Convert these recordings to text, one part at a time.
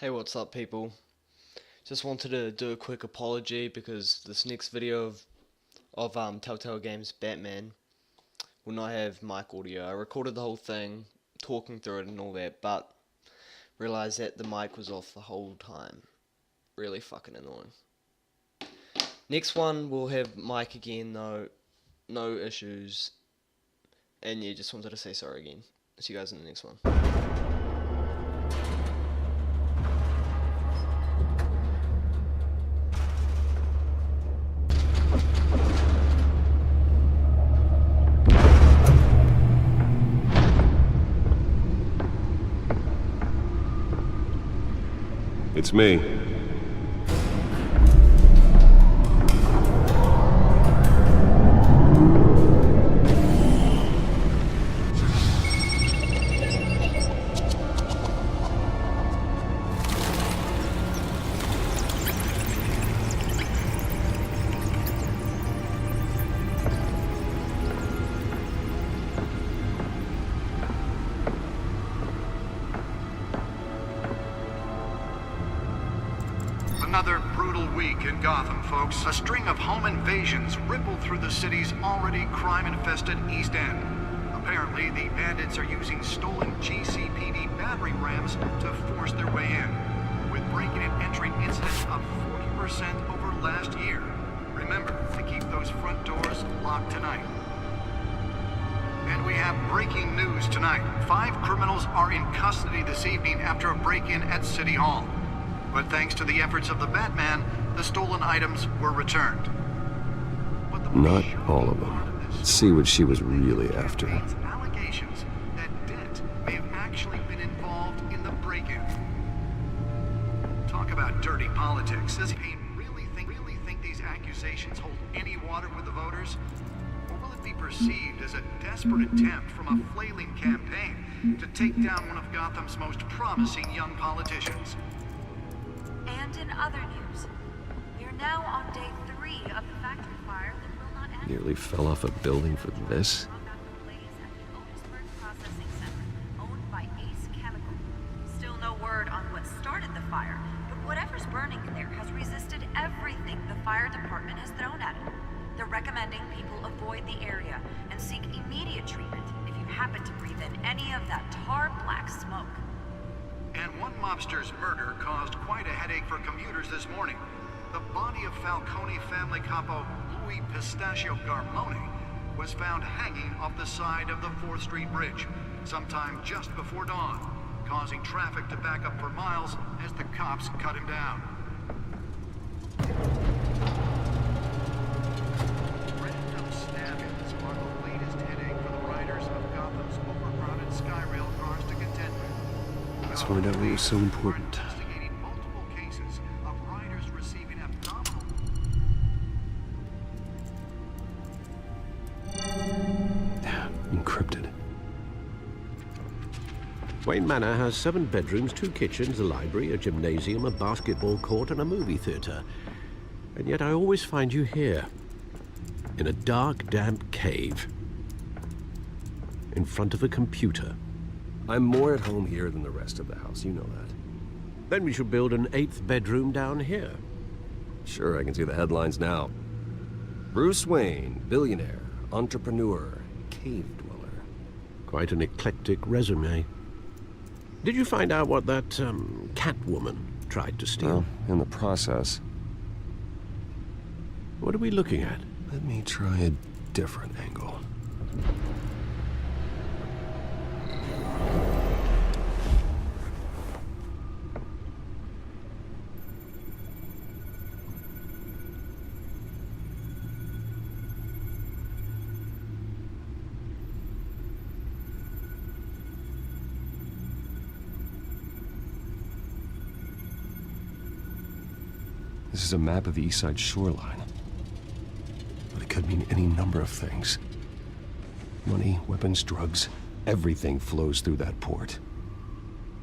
Hey, what's up, people? Just wanted to do a quick apology because this next video of Telltale Games Batman will not have mic audio. I recorded the whole thing, talking through it and all that, but realized that the mic was off the whole time. Really fucking annoying. Next one will have mic again though, no issues. And yeah, just wanted to say sorry again. See you guys in the next one. It's me. Another brutal week in Gotham, folks. A string of home invasions rippled through the city's already crime-infested East End. Apparently, the bandits are using stolen GCPD battering rams to force their way in, with breaking and entering incidents of 40% over last year. Remember to keep those front doors locked tonight. And we have breaking news tonight. 5 criminals are in custody this evening after a break-in at City Hall. But thanks to the efforts of the Batman, the stolen items were returned. Not all of them. Let's see what she was really after. Allegations that Dent may have actually been involved in the break-in. Talk about dirty politics. Does Payne really think these accusations hold any water with the voters? Or will it be perceived as a desperate attempt from a flailing campaign to take down one of Gotham's most promising young politicians? And in other news, we are now on day 3 of the factory fire that will not end. Nearly fell off a building for this. Processing center owned by Ace Chemical. Still no word on what started the fire, but whatever's burning in there has resisted everything the fire department has thrown at it. They're recommending people avoid the area and seek immediate treatment if you happen to breathe in any of that tar black smoke. And one mobster's murder caused quite a headache for commuters this morning. The body of Falcone family capo Louis Pistachio Garmone was found hanging off the side of the 4th Street Bridge sometime just before dawn, causing traffic to back up for miles as the cops cut him down. Random stabbings are the latest headache for the riders of Gotham's overcrowded Skyrail cars to contend with. Let's find out what was so important. Investigating multiple cases of riders receiving abdominal. Encrypted. Wayne Manor has 7 bedrooms, 2 kitchens, a library, a gymnasium, a basketball court, and a movie theater. And yet I always find you here, in a dark, damp cave, in front of a computer. I'm more at home here than the rest of the house, you know that. Then we should build an 8th bedroom down here. Sure, I can see the headlines now. Bruce Wayne, billionaire, entrepreneur, cave dweller. Quite an eclectic resume. Did you find out what that, Catwoman tried to steal? Well, in the process. What are we looking at? Let me try a different angle. This is a map of the East Side shoreline. But it could mean any number of things. Money, weapons, drugs, everything flows through that port.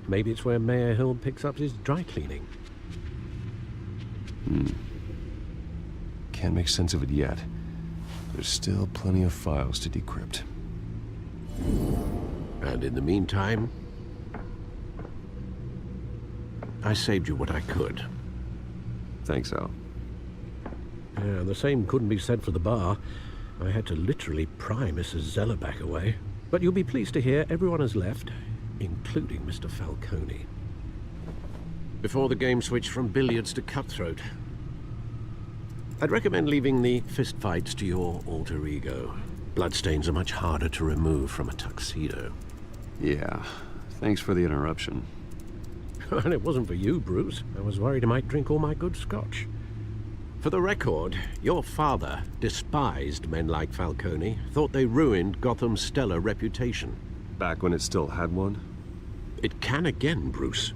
Maybe it's where Mayor Hill picks up his dry cleaning. Can't make sense of it yet. There's still plenty of files to decrypt. And in the meantime, I saved you what I could. Thanks, Al. Yeah, the same couldn't be said for the bar. I had to literally pry Mrs. Zeller back away. But you'll be pleased to hear everyone has left, including Mr. Falcone. Before the game switched from billiards to cutthroat. I'd recommend leaving the fistfights to your alter ego. Bloodstains are much harder to remove from a tuxedo. Yeah, thanks for the interruption. And it wasn't for you, Bruce. I was worried I might drink all my good scotch. For the record, your father despised men like Falcone, thought they ruined Gotham's stellar reputation. Back when it still had one? It can again, Bruce.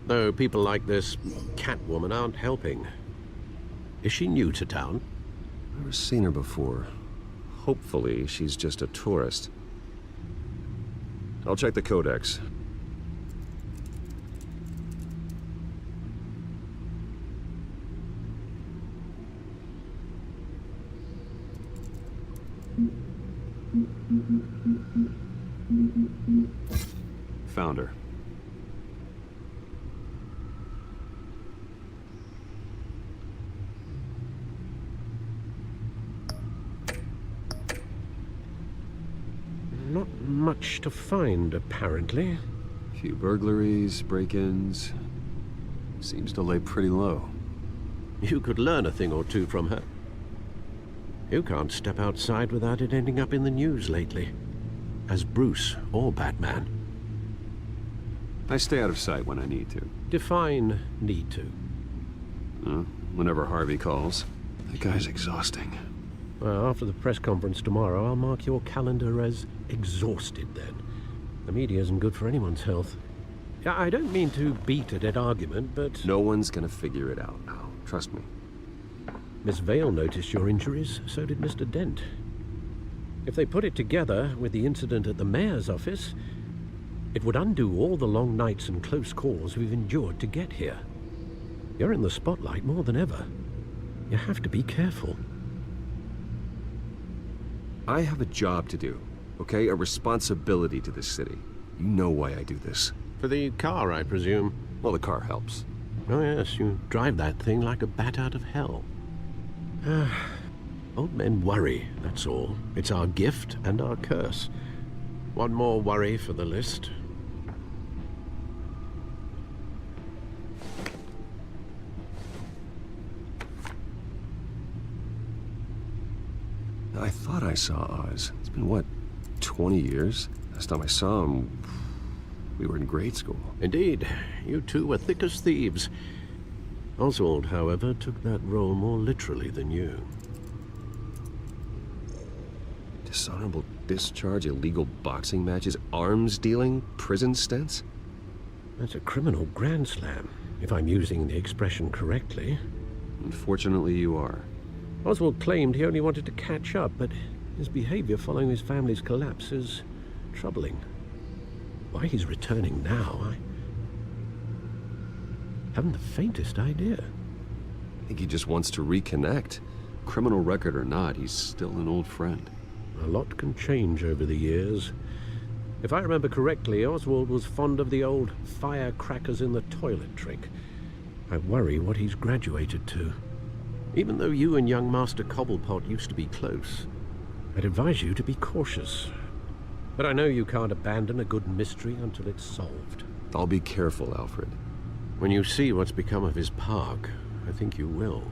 Though people like this Catwoman aren't helping. Is she new to town? Never seen her before. Hopefully, she's just a tourist. I'll check the codex. Found her. Not much to find, apparently. Few burglaries, break-ins. Seems to lay pretty low. You could learn a thing or two from her. You can't step outside without it ending up in the news lately. As Bruce or Batman. I stay out of sight when I need to. Define need to. Whenever Harvey calls. That guy's exhausting. Well, after the press conference tomorrow, I'll mark your calendar as exhausted then. The media isn't good for anyone's health. Yeah, I don't mean to beat a dead argument, but... No one's gonna figure it out now. Trust me. Miss Vale noticed your injuries, so did Mr. Dent. If they put it together with the incident at the mayor's office, it would undo all the long nights and close calls we've endured to get here. You're in the spotlight more than ever. You have to be careful. I have a job to do, okay? A responsibility to this city. You know why I do this. For the car, I presume. Well, the car helps. Oh yes, you drive that thing like a bat out of hell. Old men worry, that's all. It's our gift and our curse. One more worry for the list. I thought I saw Oz. It's been, what, 20 years? Last time I saw him, we were in grade school. Indeed, you two were thick as thieves. Oswald, however, took that role more literally than you. Dishonorable discharge, illegal boxing matches, arms dealing, prison stints? That's a criminal grand slam, if I'm using the expression correctly. Unfortunately, you are. Oswald claimed he only wanted to catch up, but his behavior following his family's collapse is troubling. Why he's returning now, I haven't the faintest idea. I think he just wants to reconnect. Criminal record or not, he's still an old friend. A lot can change over the years. If I remember correctly, Oswald was fond of the old firecrackers in the toilet trick. I worry what he's graduated to. Even though you and young Master Cobblepot used to be close, I'd advise you to be cautious. But I know you can't abandon a good mystery until it's solved. I'll be careful, Alfred. When you see what's become of his park, I think you will.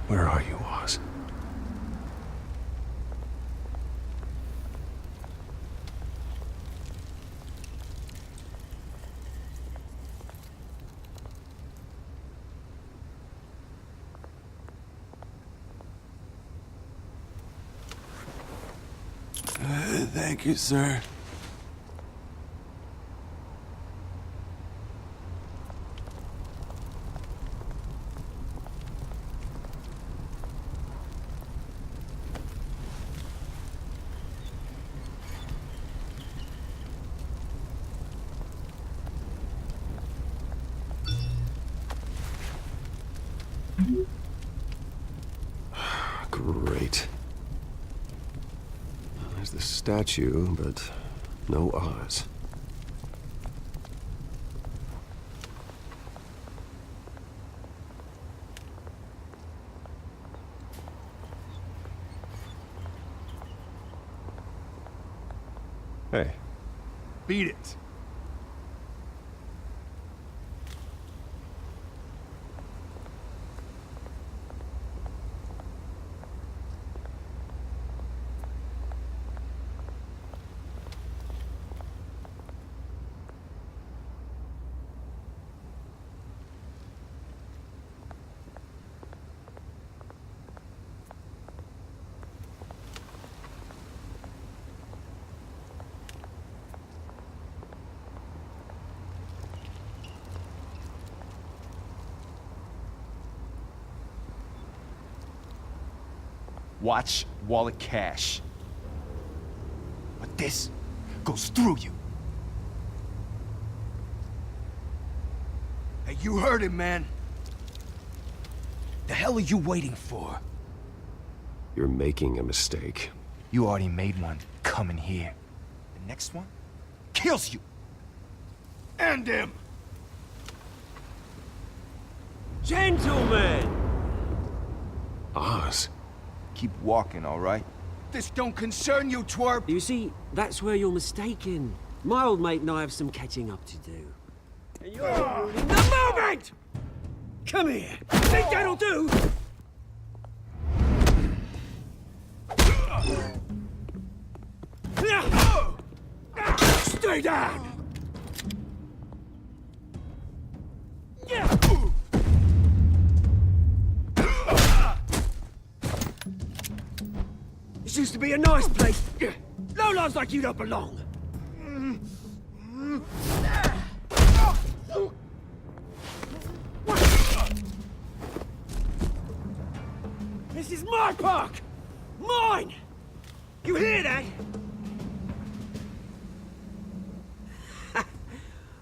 Where are you, Oz? Thank you, sir. Great. There's the statue, but no Oz. Hey. Beat it. Watch wallet cash. But this goes through you. Hey, you heard him, man. The hell are you waiting for? You're making a mistake. You already made one coming here. The next one kills you. End him! Gentlemen! Oz? Keep walking, all right? This don't concern you, twerp! You see, that's where you're mistaken. My old mate and I have some catching up to do. And you're ruining the moment! Come here! Think that'll do? Stay down! This used to be a nice place. Lowlifes like you don't belong. This is my park! Mine! You hear that?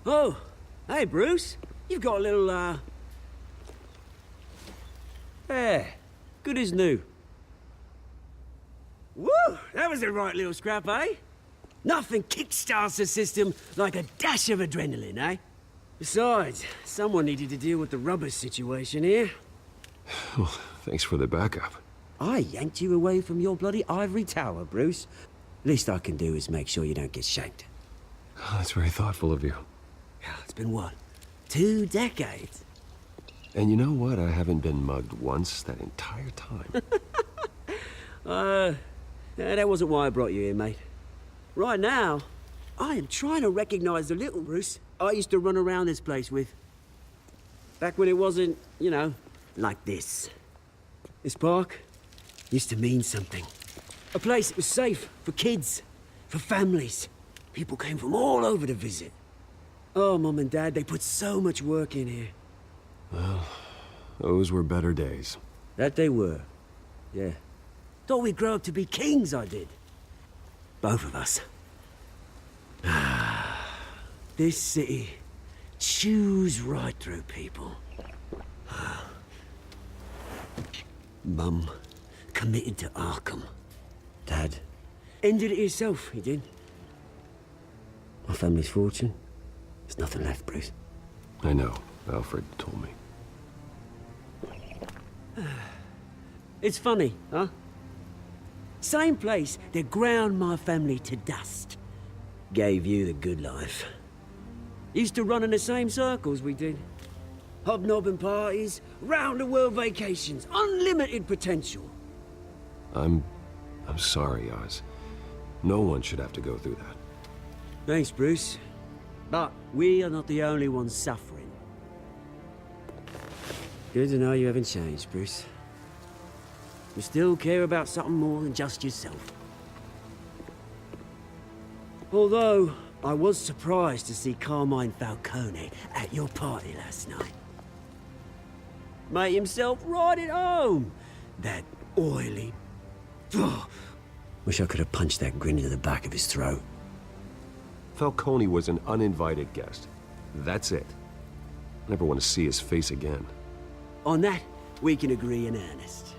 Oh, hey, Bruce. You've got a little, There. Good as new. Woo! That was a right little scrap, eh? Nothing kickstarts the system like a dash of adrenaline, eh? Besides, someone needed to deal with the rubber situation here. Well, thanks for the backup. I yanked you away from your bloody ivory tower, Bruce. Least I can do is make sure you don't get shanked. Oh, that's very thoughtful of you. It's been what? 2 decades? And you know what? I haven't been mugged once that entire time. That wasn't why I brought you here, mate. Right now, I am trying to recognize the little Bruce I used to run around this place with. Back when it wasn't, you know, like this. This park used to mean something. A place that was safe for kids, for families. People came from all over to visit. Oh, Mum and Dad, they put so much work in here. Well, those were better days. That they were. Yeah. Thought we'd grow up to be kings, I did. Both of us. This city chews right through people. Mum committed to Arkham. Dad ended it himself, he did. My family's fortune. There's nothing left, Bruce. I know. Alfred told me. It's funny, huh? Same place that ground my family to dust. Gave you the good life. Used to run in the same circles we did. Hobnobbing parties, round-the-world vacations, unlimited potential. I'm sorry, Oz. No one should have to go through that. Thanks, Bruce. But we are not the only ones suffering. Good to know you haven't changed, Bruce. You still care about something more than just yourself. Although, I was surprised to see Carmine Falcone at your party last night. Made himself right at home. That oily... Ugh. Wish I could have punched that grin into the back of his throat. Falcone was an uninvited guest. That's it. Never want to see his face again. On that, we can agree in earnest.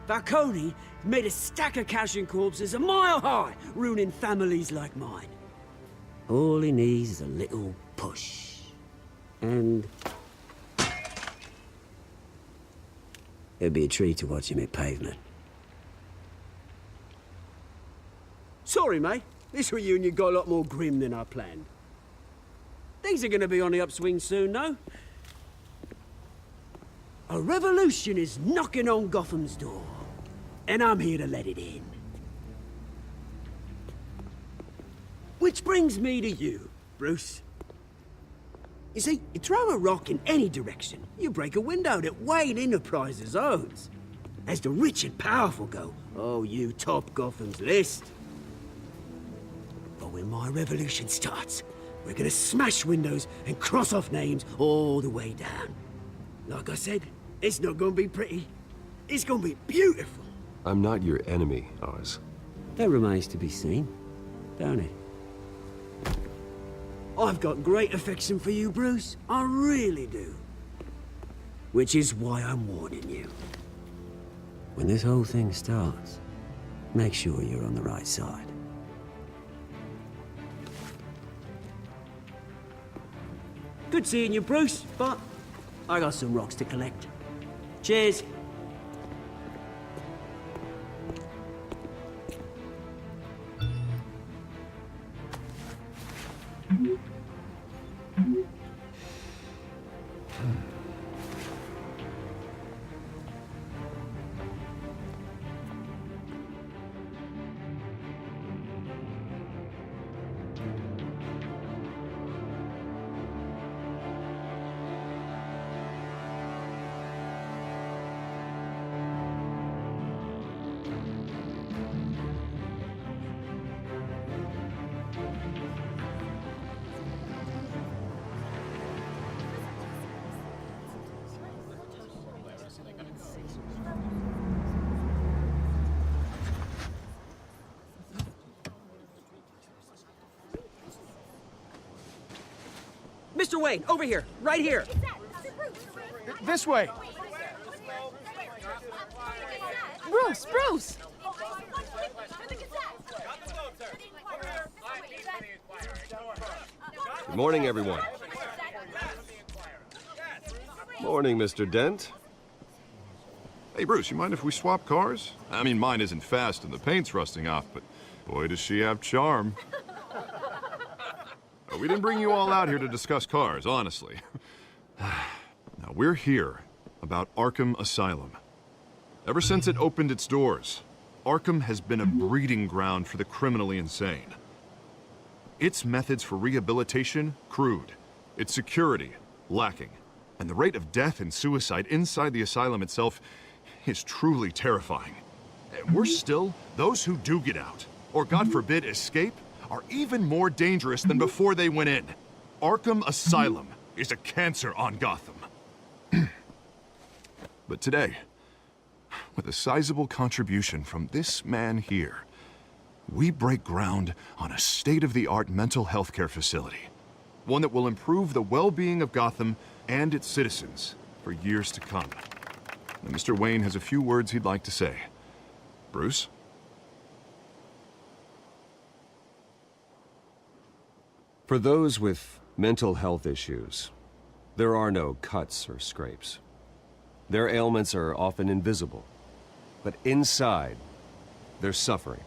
Falcone made a stack of cash and corpses a mile high, ruining families like mine. All he needs is a little push. And... it'd be a treat to watch him hit pavement. Sorry, mate. This reunion got a lot more grim than I planned. Things are gonna be on the upswing soon, though. A revolution is knocking on Gotham's door, and I'm here to let it in. Which brings me to you, Bruce. You see, you throw a rock in any direction, you break a window that Wayne Enterprises owns. As the rich and powerful go, oh, you top Gotham's list. But when my revolution starts, we're gonna smash windows and cross off names all the way down. Like I said, it's not gonna be pretty. It's gonna be beautiful. I'm not your enemy, Oz. That remains to be seen, don't it? I've got great affection for you, Bruce. I really do. Which is why I'm warning you. When this whole thing starts, make sure you're on the right side. Good seeing you, Bruce, but I got some rocks to collect. Cheers. Mr. Wayne, over here, right here. This way. Bruce! Good morning, everyone. Morning, Mr. Dent. Hey, Bruce, you mind if we swap cars? I mean, mine isn't fast and the paint's rusting off, but boy, does she have charm. We didn't bring you all out here to discuss cars, honestly. Now, we're here about Arkham Asylum. Ever since it opened its doors, Arkham has been a breeding ground for the criminally insane. Its methods for rehabilitation, crude. Its security, lacking. And the rate of death and suicide inside the asylum itself is truly terrifying. And worse still, those who do get out, or God forbid escape, are even more dangerous than before they went in. Arkham Asylum is a cancer on Gotham. But today, with a sizable contribution from this man here, we break ground on a state-of-the-art mental health care facility. One that will improve the well-being of Gotham and its citizens for years to come. Now, Mr. Wayne has a few words he'd like to say. Bruce? For those with mental health issues, there are no cuts or scrapes. Their ailments are often invisible, but inside, they're suffering.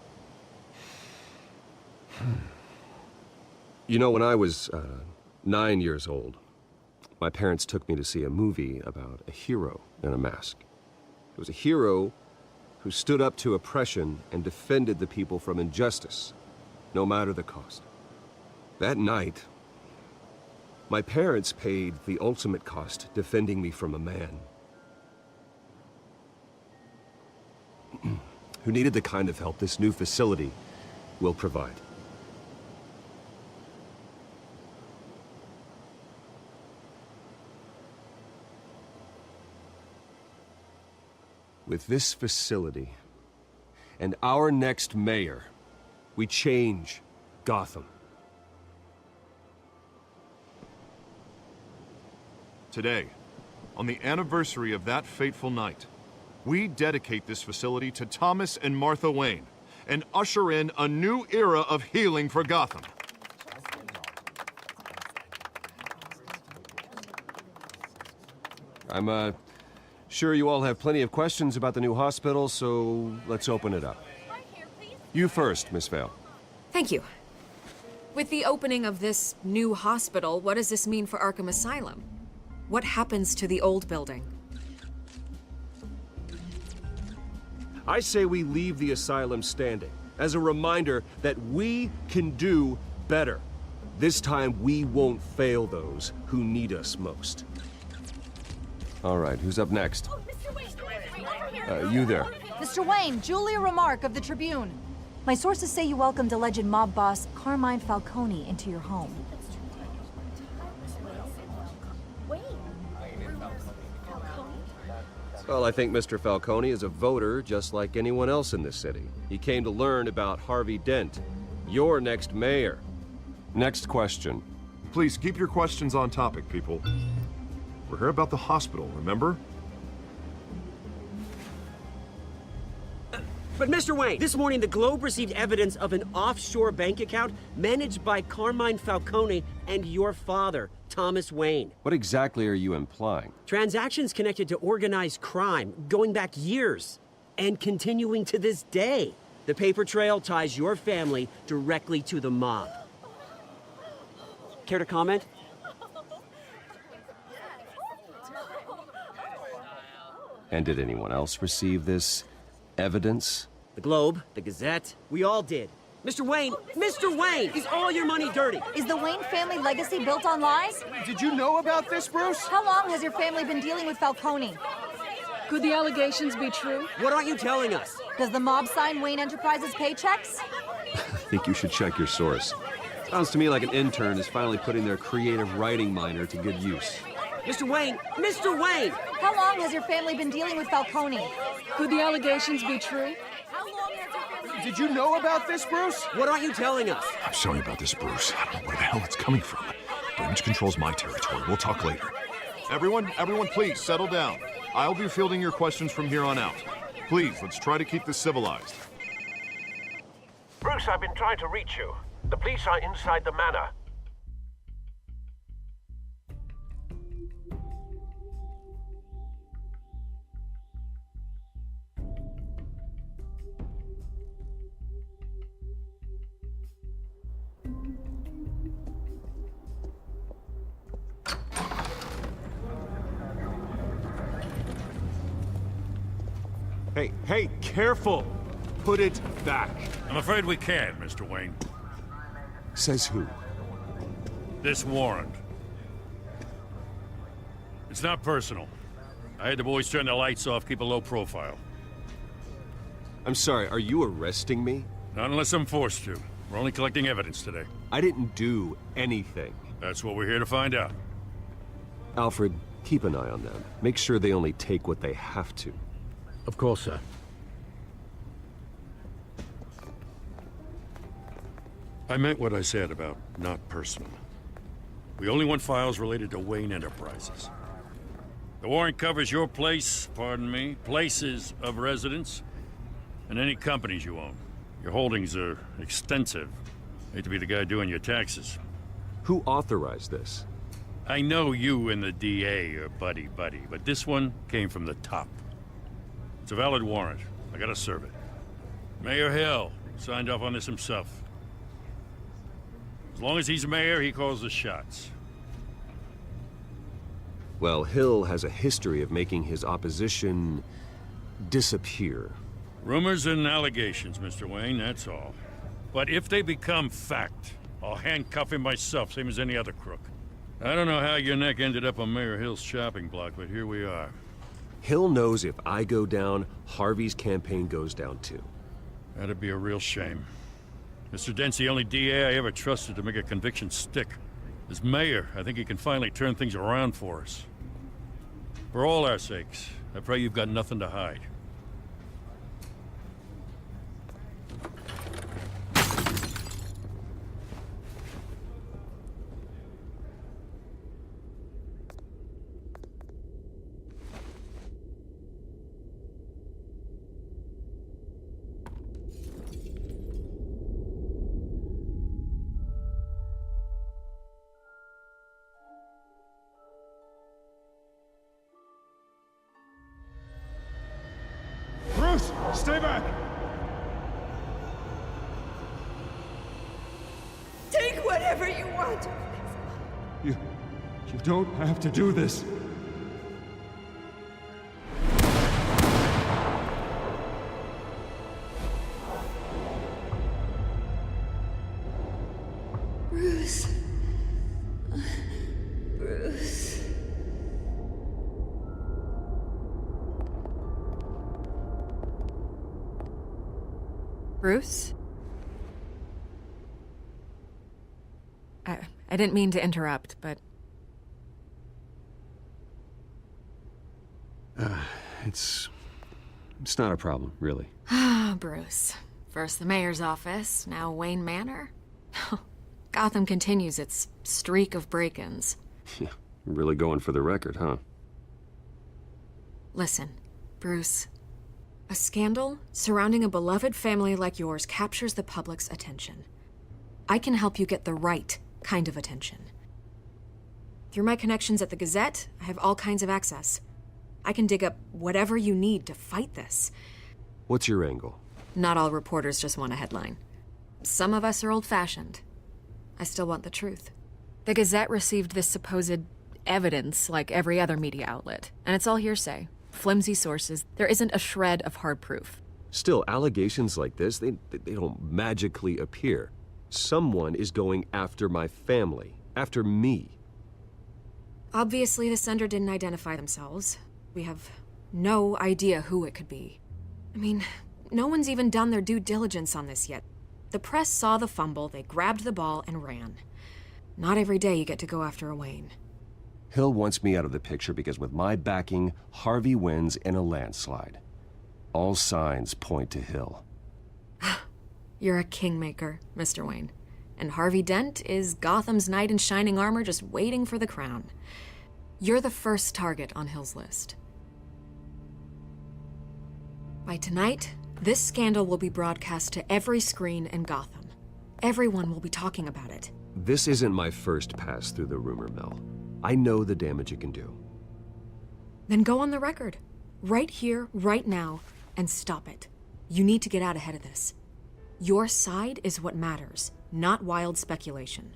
You know, when I was 9 years old, my parents took me to see a movie about a hero in a mask. It was a hero who stood up to oppression and defended the people from injustice, no matter the cost. That night, my parents paid the ultimate cost defending me from a man who needed the kind of help this new facility will provide. With this facility and our next mayor, we change Gotham. Today, on the anniversary of that fateful night, we dedicate this facility to Thomas and Martha Wayne and usher in a new era of healing for Gotham. I'm, sure you all have plenty of questions about the new hospital, so let's open it up. You first, Miss Vale. Thank you. With the opening of this new hospital, what does this mean for Arkham Asylum? What happens to the old building? I say we leave the asylum standing, as a reminder that we can do better. This time, we won't fail those who need us most. All right, who's up next? You there. Mr. Wayne, Julia Remark of the Tribune. My sources say you welcomed alleged mob boss Carmine Falcone into your home. Well, I think Mr. Falcone is a voter just like anyone else in this city. He came to learn about Harvey Dent, your next mayor. Next question. Please keep your questions on topic, people. We're here about the hospital, remember? But Mr. Wayne, this morning the Globe received evidence of an offshore bank account managed by Carmine Falcone and your father, Thomas Wayne. What exactly are you implying? Transactions connected to organized crime, going back years, and continuing to this day. The paper trail ties your family directly to the mob. Care to comment? And did anyone else receive this evidence? The Globe, the Gazette, we all did. Mr. Wayne, is all your money dirty? Is the Wayne family legacy built on lies? Did you know about this, Bruce? How long has your family been dealing with Falcone? Could the allegations be true? What aren't you telling us? Does the mob sign Wayne Enterprises paychecks? I think you should check your source. Sounds to me like an intern is finally putting their creative writing minor to good use. Mr. Wayne! How long has your family been dealing with Falcone? Could the allegations be true? Did you know about this, Bruce? What aren't you telling us? I'm sorry about this, Bruce. I don't know where the hell it's coming from. Damage control's my territory. We'll talk later. Everyone, please settle down. I'll be fielding your questions from here on out. Please, let's try to keep this civilized. Bruce, I've been trying to reach you. The police are inside the manor. Hey, careful! Put it back. I'm afraid we can't, Mr. Wayne. Says who? This warrant. It's not personal. I had the boys turn the lights off, keep a low profile. I'm sorry, are you arresting me? Not unless I'm forced to. We're only collecting evidence today. I didn't do anything. That's what we're here to find out. Alfred, keep an eye on them. Make sure they only take what they have to. Of course, sir. I meant what I said about not personal. We only want files related to Wayne Enterprises. The warrant covers your place, pardon me, places of residence, and any companies you own. Your holdings are extensive. Hate to be the guy doing your taxes. Who authorized this? I know you and the DA are buddy-buddy, but this one came from the top. It's a valid warrant. I gotta serve it. Mayor Hill signed off on this himself. As long as he's mayor, he calls the shots. Well, Hill has a history of making his opposition disappear. Rumors and allegations, Mr. Wayne, that's all. But if they become fact, I'll handcuff him myself, same as any other crook. I don't know how your neck ended up on Mayor Hill's shopping block, but here we are. Hill knows if I go down, Harvey's campaign goes down too. That'd be a real shame. Mr. Dent's the only DA I ever trusted to make a conviction stick. As mayor, I think he can finally turn things around for us. For all our sakes, I pray you've got nothing to hide. Stay back! Take whatever you want. You don't have to do this. Bruce. Bruce. Bruce? I didn't mean to interrupt, but... It's not a problem, really. Ah, Bruce. First the mayor's office, now Wayne Manor. Gotham continues its streak of break-ins. Yeah, really going for the record, huh? Listen, Bruce. A scandal surrounding a beloved family like yours captures the public's attention. I can help you get the right kind of attention. Through my connections at the Gazette, I have all kinds of access. I can dig up whatever you need to fight this. What's your angle? Not all reporters just want a headline. Some of us are old-fashioned. I still want the truth. The Gazette received this supposed evidence like every other media outlet, and it's all hearsay. Flimsy sources. There isn't a shred of hard proof. Still, allegations like this, they don't magically appear. Someone is going after my family, after me. Obviously, the sender didn't identify themselves. We have no idea who it could be. I mean, no one's even done their due diligence on this yet. The press saw the fumble, they grabbed the ball and ran. Not every day you get to go after a Wayne. Hill wants me out of the picture because with my backing, Harvey wins in a landslide. All signs point to Hill. You're a kingmaker, Mr. Wayne. And Harvey Dent is Gotham's knight in shining armor just waiting for the crown. You're the first target on Hill's list. By tonight, this scandal will be broadcast to every screen in Gotham. Everyone will be talking about it. This isn't my first pass through the rumor mill. I know the damage it can do. Then go on the record. Right here, right now, and stop it. You need to get out ahead of this. Your side is what matters, not wild speculation.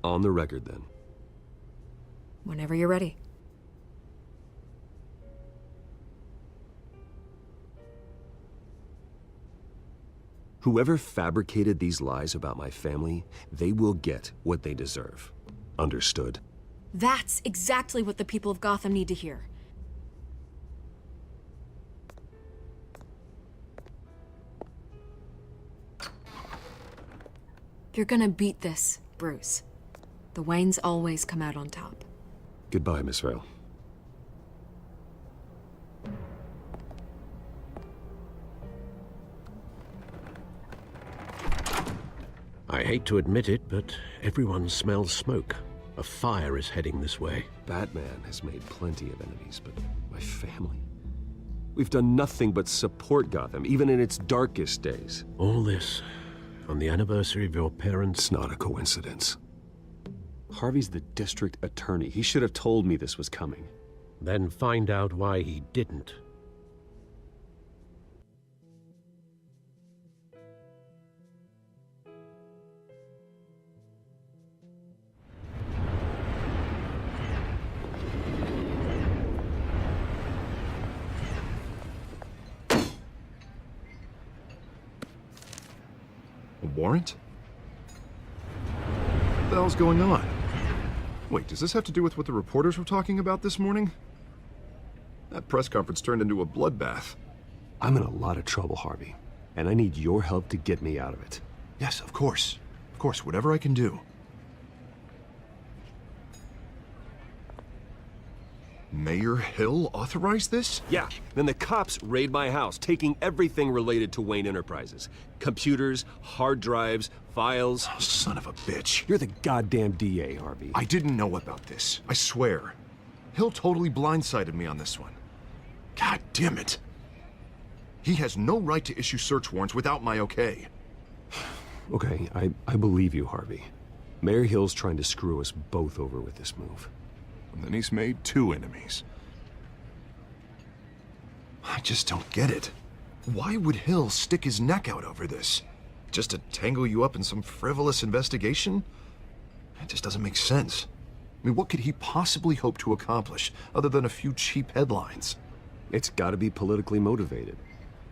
On the record, then. Whenever you're ready. Whoever fabricated these lies about my family, they will get what they deserve. Understood? That's exactly what the people of Gotham need to hear. You're gonna beat this, Bruce. The Waynes always come out on top. Goodbye, Miss Vale. I hate to admit it, but everyone smells smoke. A fire is heading this way. Batman has made plenty of enemies, but my family? We've done nothing but support Gotham, even in its darkest days. All this on the anniversary of your parents'... It's not a coincidence. Harvey's the district attorney. He should have told me this was coming. Then find out why he didn't. A warrant? What the hell's going on? Wait, does this have to do with what the reporters were talking about this morning? That press conference turned into a bloodbath. I'm in a lot of trouble, Harvey, and I need your help to get me out of it. Yes, of course. Of course, whatever I can do. Mayor Hill authorized this? Yeah, then the cops raid my house, taking everything related to Wayne Enterprises. Computers, hard drives, files. Oh, son of a bitch. You're the goddamn DA, Harvey. I didn't know about this. I swear. Hill totally blindsided me on this one. God damn it. He has no right to issue search warrants without my okay. Okay, I believe you, Harvey. Mayor Hill's trying to screw us both over with this move. And then he's made two enemies. I just don't get it. Why would Hill stick his neck out over this? Just to tangle you up in some frivolous investigation? It just doesn't make sense. I mean, what could he possibly hope to accomplish other than a few cheap headlines? It's gotta be politically motivated.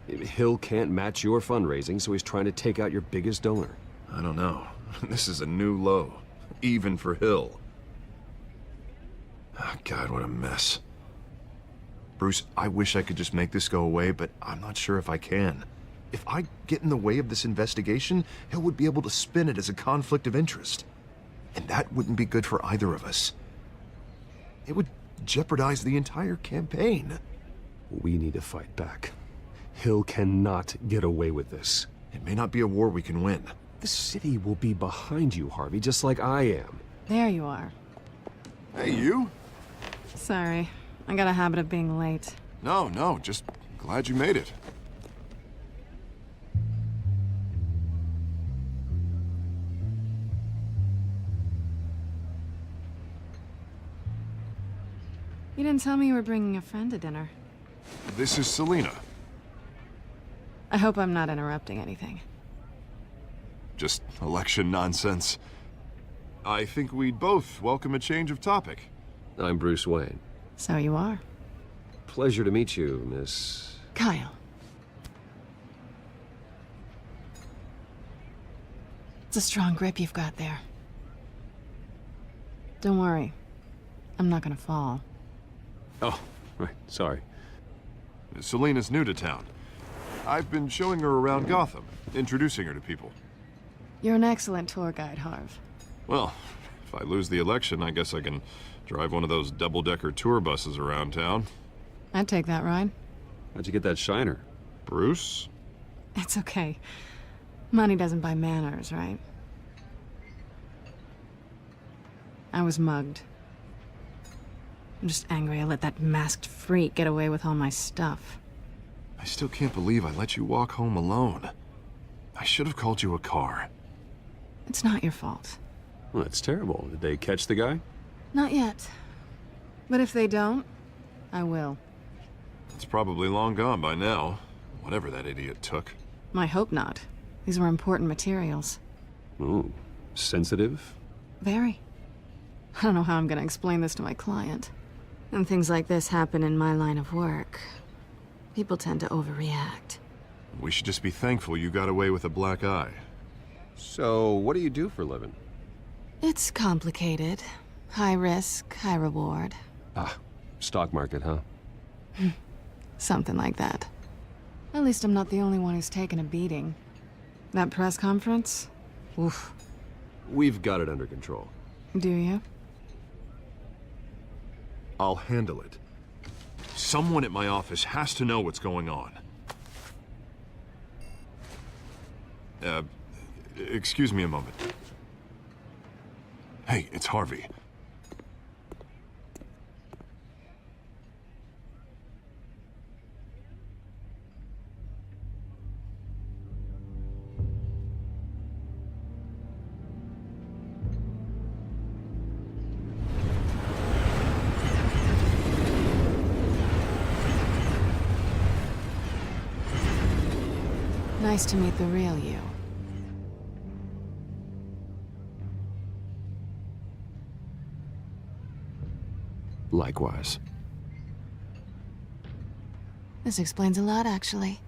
Hill can't match your fundraising, so he's trying to take out your biggest donor. I don't know. This is a new low. Even for Hill. Oh, God, what a mess. Bruce, I wish I could just make this go away, but I'm not sure if I can. If I get in the way of this investigation, Hill would be able to spin it as a conflict of interest. And that wouldn't be good for either of us. It would jeopardize the entire campaign. We need to fight back. Hill cannot get away with this. It may not be a war we can win. The city will be behind you, Harvey, just like I am. There you are. Hey, you? Sorry. I got a habit of being late. No, just glad you made it. You didn't tell me you were bringing a friend to dinner. This is Selina. I hope I'm not interrupting anything. Just election nonsense. I think we'd both welcome a change of topic. I'm Bruce Wayne. So you are. Pleasure to meet you, Miss... Kyle. It's a strong grip you've got there. Don't worry. I'm not gonna fall. Oh, right, sorry. Selina's new to town. I've been showing her around Gotham, introducing her to people. You're an excellent tour guide, Harv. Well, if I lose the election, I guess I can drive one of those double-decker tour buses around town. I'd take that ride. How'd you get that shiner? Bruce? It's okay. Money doesn't buy manners, right? I was mugged. I'm just angry I let that masked freak get away with all my stuff. I still can't believe I let you walk home alone. I should have called you a car. It's not your fault. Well, that's terrible. Did they catch the guy? Not yet. But if they don't, I will. It's probably long gone by now, whatever that idiot took. I hope not. These were important materials. Ooh, sensitive? Very. I don't know how I'm gonna explain this to my client. And things like this happen in my line of work. People tend to overreact. We should just be thankful you got away with a black eye. So, what do you do for a living? It's complicated. High risk, high reward. Ah, stock market, huh? Something like that. At least I'm not the only one who's taken a beating. That press conference? Oof. We've got it under control. Do you? I'll handle it. Someone at my office has to know what's going on. Excuse me a moment. Hey, it's Harvey. Nice to meet the real you. Likewise. This explains a lot, actually.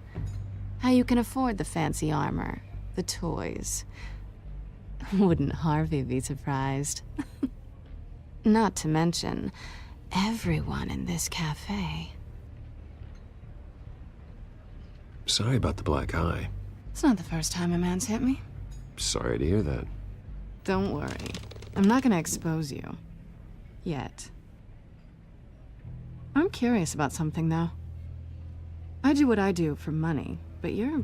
How you can afford the fancy armor, the toys. Wouldn't Harvey be surprised? Not to mention, everyone in this cafe. Sorry about the black eye. It's not the first time a man's hit me. Sorry to hear that. Don't worry. I'm not gonna expose you. Yet. I'm curious about something, though. I do what I do for money, but you're...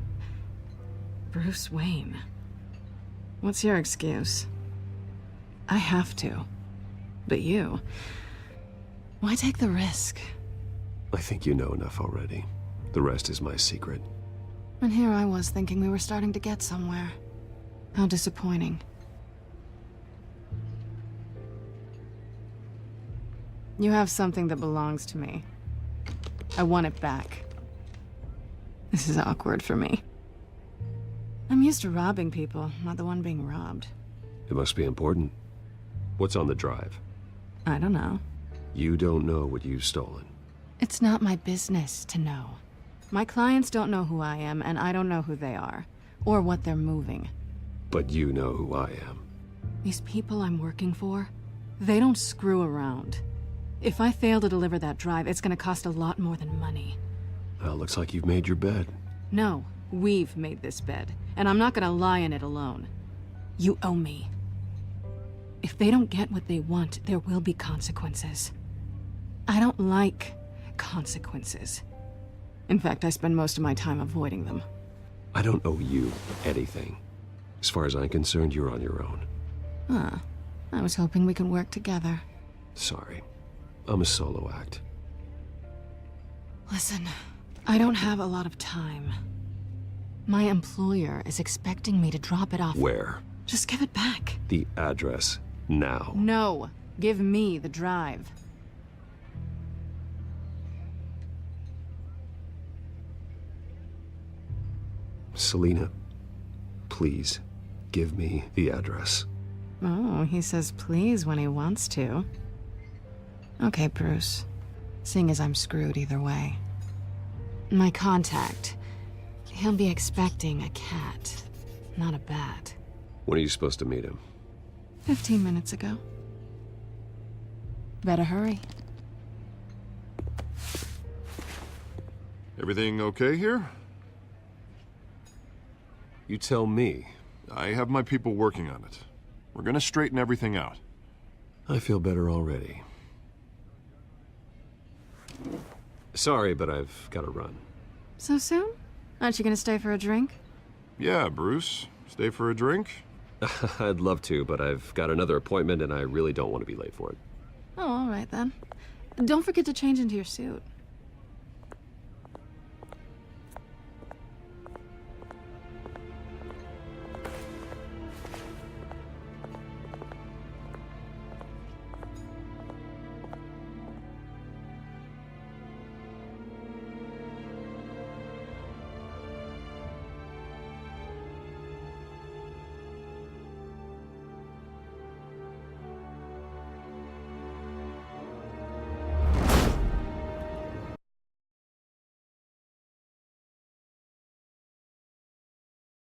Bruce Wayne. What's your excuse? I have to. But you... Why take the risk? I think you know enough already. The rest is my secret. And here I was thinking we were starting to get somewhere. How disappointing. You have something that belongs to me. I want it back. This is awkward for me. I'm used to robbing people, not the one being robbed. It must be important. What's on the drive? I don't know. You don't know what you've stolen. It's not my business to know. My clients don't know who I am, and I don't know who they are, or what they're moving. But you know who I am. These people I'm working for, they don't screw around. If I fail to deliver that drive, it's gonna cost a lot more than money. Well, looks like you've made your bed. No, we've made this bed, and I'm not gonna lie in it alone. You owe me. If they don't get what they want, there will be consequences. I don't like consequences. In fact, I spend most of my time avoiding them. I don't owe you anything. As far as I'm concerned, you're on your own. Huh. I was hoping we could work together. Sorry. I'm a solo act. Listen, I don't have a lot of time. My employer is expecting me to drop it off. Where? Just give it back. The address, now. No. Give me the drive. Selina, please, give me the address. Oh, he says please when he wants to. Okay, Bruce. Seeing as I'm screwed either way. My contact. He'll be expecting a cat, not a bat. When are you supposed to meet him? 15 minutes ago. Better hurry. Everything okay here? You tell me. I have my people working on it. We're gonna straighten everything out. I feel better already. Sorry, but I've got to run. So soon? Aren't you gonna stay for a drink? Yeah, Bruce. Stay for a drink? I'd love to, but I've got another appointment and I really don't want to be late for it. Oh, all right then. Don't forget to change into your suit.